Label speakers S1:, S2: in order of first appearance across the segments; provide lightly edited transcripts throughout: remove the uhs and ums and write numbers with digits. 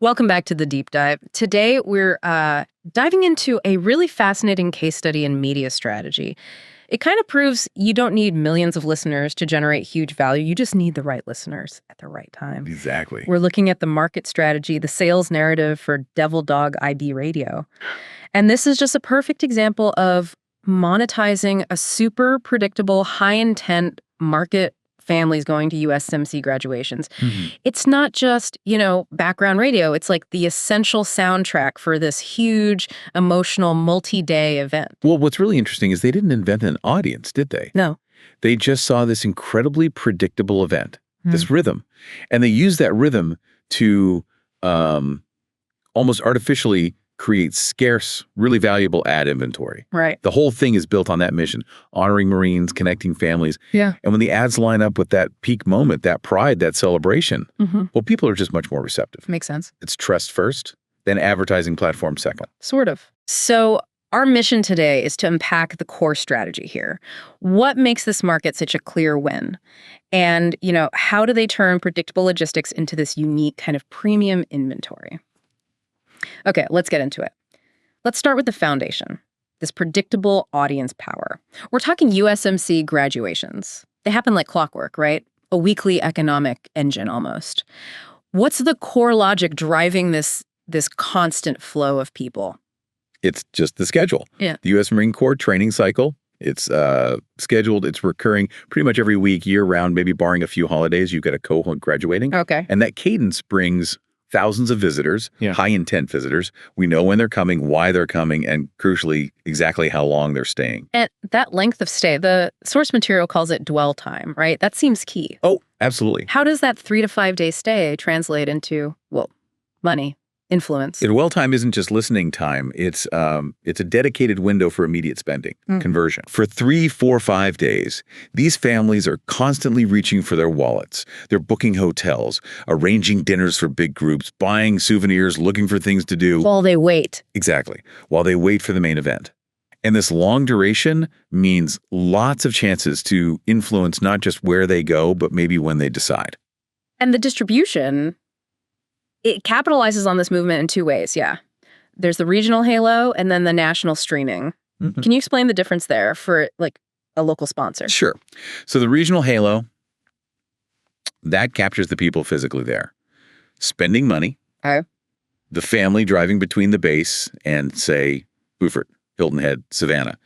S1: Welcome back to the deep dive. Today, we're diving into a really fascinating case study in media strategy. It kind of proves you don't need millions of listeners to generate huge value. You just need the right listeners at the right time.
S2: Exactly.
S1: We're looking at the market strategy, the sales narrative for Devil Dog IB radio. And this is just a perfect example of monetizing a super predictable, high-intent market families going to USMC graduations. It's not just, background radio. It's like the essential soundtrack for this huge, emotional, multi-day event.
S2: Well, what's really interesting is they didn't invent an audience, did they?
S1: No.
S2: They just saw this incredibly predictable event, this rhythm. And they used that rhythm to almost artificially create scarce, really valuable ad inventory.
S1: Right.
S2: The whole thing is built on that mission, honoring Marines, connecting families.
S1: Yeah.
S2: And when the ads line up with that peak moment, that pride, that celebration, well, people are just much more receptive.
S1: Makes sense.
S2: It's trust first, then advertising platform second.
S1: Sort of. So our mission today is to unpack the core strategy here. What makes this market such a clear win? And, how do they turn predictable logistics into this unique kind of premium inventory? Okay, let's get into it. Let's start with the foundation, this predictable audience power. We're talking USMC graduations. They happen like clockwork, right? A weekly economic engine almost. What's the core logic driving this constant flow of people?
S2: It's just the schedule.
S1: Yeah.
S2: The U.S. Marine Corps training cycle, it's scheduled, it's recurring pretty much every week, year-round, maybe barring a few holidays. You've got a cohort graduating.
S1: Okay.
S2: And that cadence brings thousands of visitors, high-intent visitors. We know when they're coming, why they're coming, and crucially, exactly how long they're staying.
S1: And that length of stay, the source material calls it dwell time, right? That seems key.
S2: Oh, absolutely.
S1: How does that 3 to 5 day stay translate into, money, influence?
S2: Dwell time isn't just listening time. It's a dedicated window for immediate spending, conversion. For 3, 4, 5 days, these families are constantly reaching for their wallets. They're booking hotels, arranging dinners for big groups, buying souvenirs, looking for things to do.
S1: While they wait.
S2: Exactly. While they wait for the main event. And this long duration means lots of chances to influence not just where they go, but maybe when they decide.
S1: And the distribution, it capitalizes on this movement in 2 ways, yeah. There's the regional halo and then the national streaming. Can you explain the difference there for like a local sponsor?
S2: Sure. So the regional halo, that captures the people physically there. Spending money.
S1: Okay.
S2: The family driving between the base and, say, Beaufort, Hilton Head, Savannah.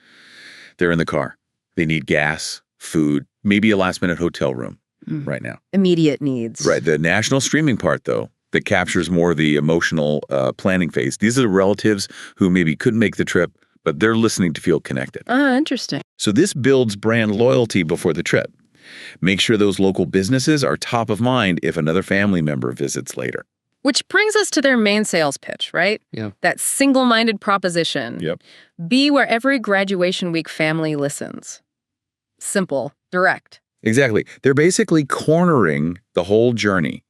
S2: They're in the car. They need gas, food, maybe a last-minute hotel room right now.
S1: Immediate needs.
S2: Right. The national streaming part, though, that captures more the emotional planning phase. These are the relatives who maybe couldn't make the trip, but they're listening to feel connected.
S1: Interesting.
S2: So this builds brand loyalty before the trip. Make sure those local businesses are top of mind if another family member visits later.
S1: Which brings us to their main sales pitch, right?
S2: Yeah.
S1: That single-minded proposition.
S2: Yep.
S1: Be where every graduation week family listens. Simple, direct.
S2: Exactly. They're basically cornering the whole journey.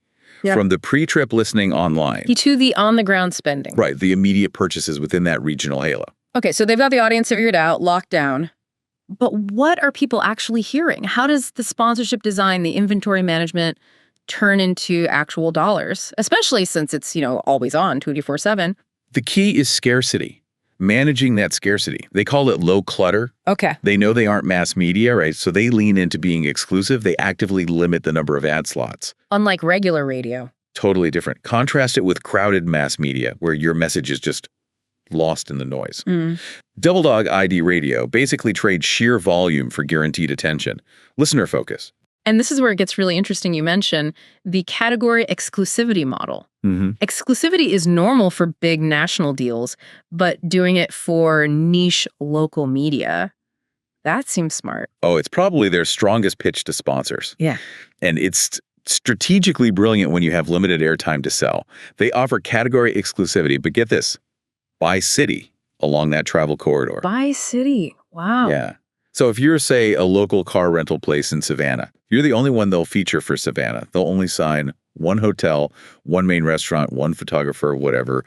S1: Yep.
S2: From the pre-trip listening online.
S1: To the on-the-ground spending.
S2: Right, the immediate purchases within that regional halo.
S1: Okay, so they've got the audience figured out, locked down. But what are people actually hearing? How does the sponsorship design, the inventory management, turn into actual dollars? Especially since it's, always on 24/7.
S2: The key is scarcity. Managing that scarcity. They call it low clutter.
S1: Okay.
S2: They know they aren't mass media, right? So they lean into being exclusive. They actively limit the number of ad slots.
S1: Unlike regular radio.
S2: Totally different. Contrast it with crowded mass media, where your message is just lost in the noise. Devil Dog ID radio basically trades sheer volume for guaranteed attention. Listener focus.
S1: And this is where it gets really interesting. You mentioned the category exclusivity model. Exclusivity is normal for big national deals, but doing it for niche local media, that seems smart.
S2: Oh, it's probably their strongest pitch to sponsors.
S1: Yeah.
S2: And it's strategically brilliant when you have limited airtime to sell. They offer category exclusivity, but get this, by city along that travel corridor.
S1: By city. Wow.
S2: Yeah. So if you're, say, a local car rental place in Savannah, you're the only one they'll feature for Savannah. They'll only sign one hotel, one main restaurant, one photographer, whatever,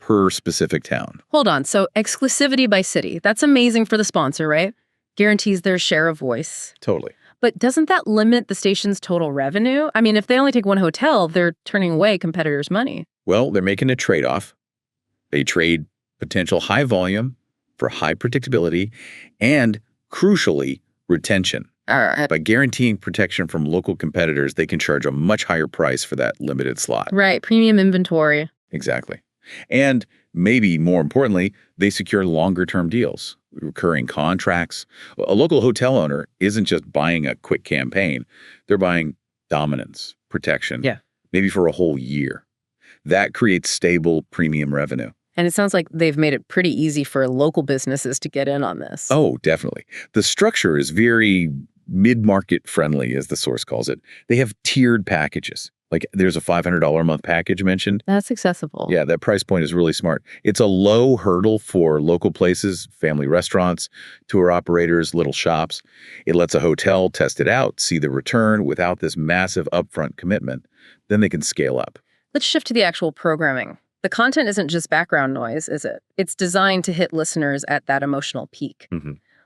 S2: per specific town.
S1: Hold on. So exclusivity by city. That's amazing for the sponsor, right? Guarantees their share of voice.
S2: Totally.
S1: But doesn't that limit the station's total revenue? I mean, if they only take one hotel, they're turning away competitors' money.
S2: Well, they're making a trade-off. They trade potential high volume for high predictability and, crucially, retention.
S1: All right.
S2: By guaranteeing protection from local competitors, they can charge a much higher price for that limited slot.
S1: Right, premium inventory.
S2: Exactly. And maybe more importantly, they secure longer-term deals, recurring contracts. A local hotel owner isn't just buying a quick campaign. They're buying dominance, protection, maybe for a whole year. That creates stable premium revenue.
S1: And it sounds like they've made it pretty easy for local businesses to get in on this.
S2: Oh, definitely. The structure is very mid-market friendly, as the source calls it. They have tiered packages. Like there's a $500 a month package mentioned.
S1: That's accessible.
S2: Yeah, that price point is really smart. It's a low hurdle for local places, family restaurants, tour operators, little shops. It lets a hotel test it out, see the return without this massive upfront commitment. Then they can scale up.
S1: Let's shift to the actual programming. The content isn't just background noise, is it? It's designed to hit listeners at that emotional peak.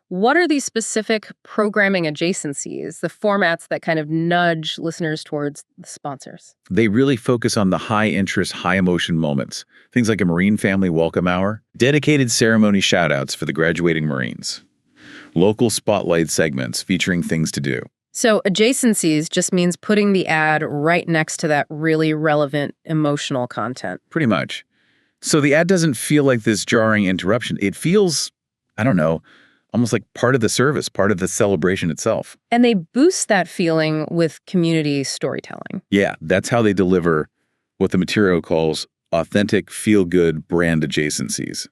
S1: What are these specific programming adjacencies, the formats that kind of nudge listeners towards the sponsors?
S2: They really focus on the high-interest, high-emotion moments. Things like a Marine family welcome hour, dedicated ceremony shout-outs for the graduating Marines, local spotlight segments featuring things to do.
S1: So adjacencies just means putting the ad right next to that really relevant emotional content.
S2: Pretty much. So the ad doesn't feel like this jarring interruption. It feels, I don't know, almost like part of the service, part of the celebration itself.
S1: And they boost that feeling with community storytelling.
S2: Yeah, that's how they deliver what the material calls authentic, feel-good brand adjacencies.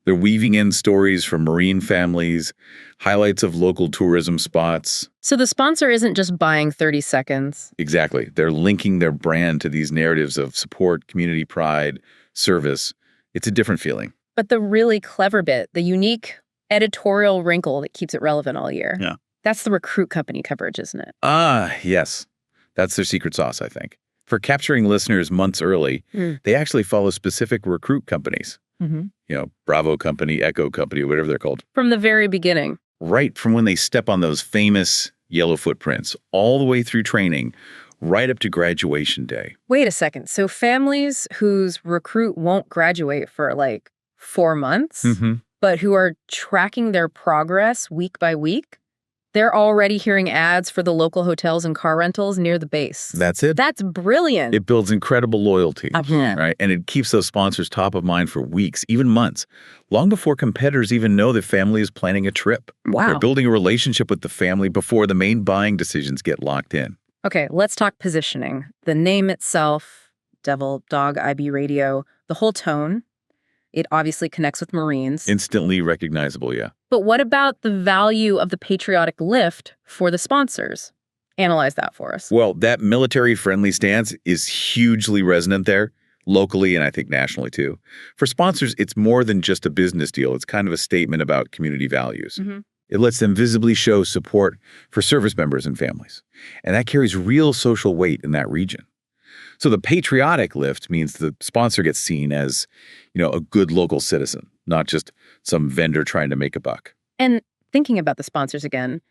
S2: They're weaving in stories from Marine families, highlights of local tourism spots.
S1: So the sponsor isn't just buying 30 seconds.
S2: Exactly. They're linking their brand to these narratives of support, community pride, service. It's a different feeling.
S1: But the really clever bit, the unique editorial wrinkle that keeps it relevant all year.
S2: Yeah.
S1: That's the recruit company coverage, isn't it?
S2: Ah, yes. That's their secret sauce, I think. For capturing listeners months early, they actually follow specific recruit companies. You know, Bravo Company, Echo Company, whatever they're called.
S1: From the very beginning.
S2: Right from when they step on those famous yellow footprints, all the way through training, right up to graduation day.
S1: Wait a second. So families whose recruit won't graduate for like 4 months, but who are tracking their progress week by week, they're already hearing ads for the local hotels and car rentals near the base.
S2: That's it.
S1: That's brilliant.
S2: It builds incredible loyalty, right? And it keeps those sponsors top of mind for weeks, even months, long before competitors even know the family is planning a trip.
S1: Wow.
S2: They're building a relationship with the family before the main buying decisions get locked in.
S1: Okay, let's talk positioning. The name itself, Devil Dog IB Radio, the whole tone. It obviously connects with Marines.
S2: Instantly recognizable, yeah.
S1: But what about the value of the patriotic lift for the sponsors? Analyze that for us.
S2: Well, that military-friendly stance is hugely resonant there, locally and I think nationally too. For sponsors, it's more than just a business deal. It's kind of a statement about community values. It lets them visibly show support for service members and families. And that carries real social weight in that region. So the patriotic lift means the sponsor gets seen as, you know, a good local citizen, not just some vendor trying to make a buck.
S1: And thinking about the sponsors again,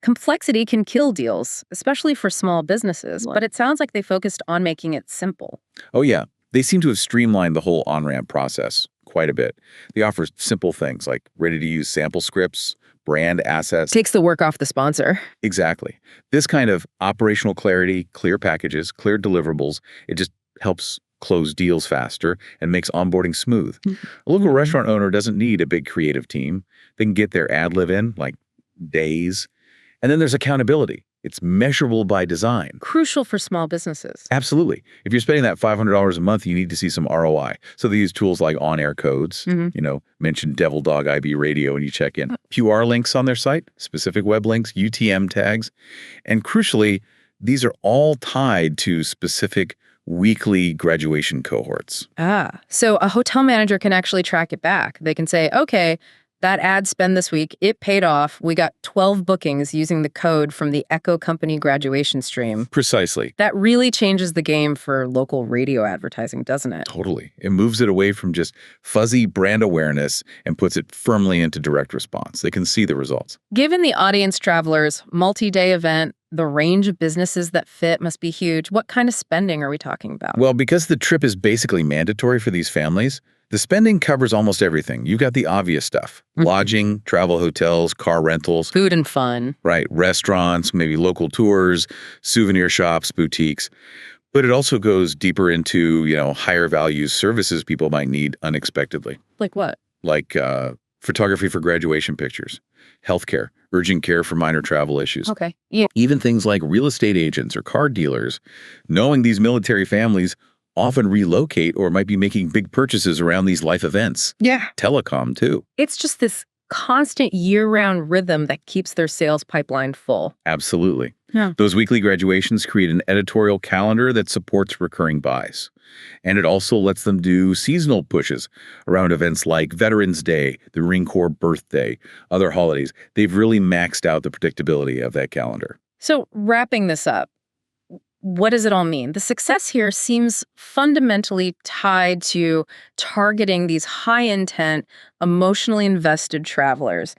S1: complexity can kill deals, especially for small businesses, but it sounds like they focused on making it simple.
S2: Oh, yeah. They seem to have streamlined the whole on-ramp process quite a bit. They offer simple things like ready-to-use sample scripts, brand assets.
S1: Takes the work off the sponsor.
S2: Exactly. This kind of operational clarity, clear packages, clear deliverables, it just helps close deals faster and makes onboarding smooth. A local restaurant owner doesn't need a big creative team. They can get their ad lib in like days. And then there's accountability. It's measurable by design.
S1: Crucial for small businesses.
S2: Absolutely. If you're spending that $500 a month, you need to see some ROI. So they use tools like on-air codes, you know, mention Devil Dog IB Radio when you check in. QR links on their site, specific web links, UTM tags. And crucially, these are all tied to specific weekly graduation cohorts.
S1: So a hotel manager can actually track it back. They can say, okay, that ad spend this week, it paid off. We got 12 bookings using the code from the Echo Company graduation stream.
S2: Precisely.
S1: That really changes the game for local radio advertising, doesn't it?
S2: Totally. It moves it away from just fuzzy brand awareness and puts it firmly into direct response. They can see the results.
S1: Given the audience travelers, multi-day event, The range of businesses that fit must be huge. What kind of spending are we talking about?
S2: Well, because the trip is basically mandatory for these families, the spending covers almost everything. You got the obvious stuff. Lodging, travel hotels, car rentals.
S1: Food and fun.
S2: Right, restaurants, maybe local tours, souvenir shops, boutiques. But it also goes deeper into, higher value services people might need unexpectedly.
S1: Like what?
S2: Like photography for graduation pictures, healthcare, urgent care for minor travel issues.
S1: Okay. Yeah.
S2: Even things like real estate agents or car dealers, knowing these military families often relocate or might be making big purchases around these life events.
S1: Yeah.
S2: Telecom, too.
S1: It's just this constant year-round rhythm that keeps their sales pipeline full.
S2: Absolutely.
S1: Yeah.
S2: Those weekly graduations create an editorial calendar that supports recurring buys. And it also lets them do seasonal pushes around events like Veterans Day, the Marine Corps birthday, other holidays. They've really maxed out the predictability of that calendar.
S1: So wrapping this up, what does it all mean? The success here seems fundamentally tied to targeting these high-intent, emotionally invested travelers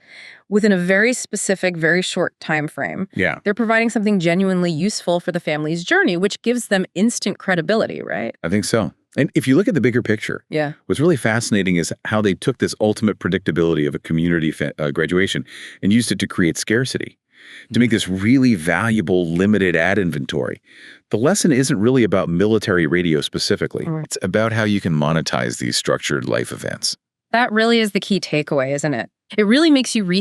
S1: within a very specific, very short time frame.
S2: Yeah.
S1: They're providing something genuinely useful for the family's journey, which gives them instant credibility, right?
S2: I think so. And if you look at the bigger picture,
S1: Yeah.
S2: what's really fascinating is how they took this ultimate predictability of a community graduation and used it to create scarcity, to make this really valuable limited ad inventory. The lesson isn't really about military radio specifically.
S1: Right.
S2: It's about how you can monetize these structured life events.
S1: That really is the key takeaway, isn't it? It really makes you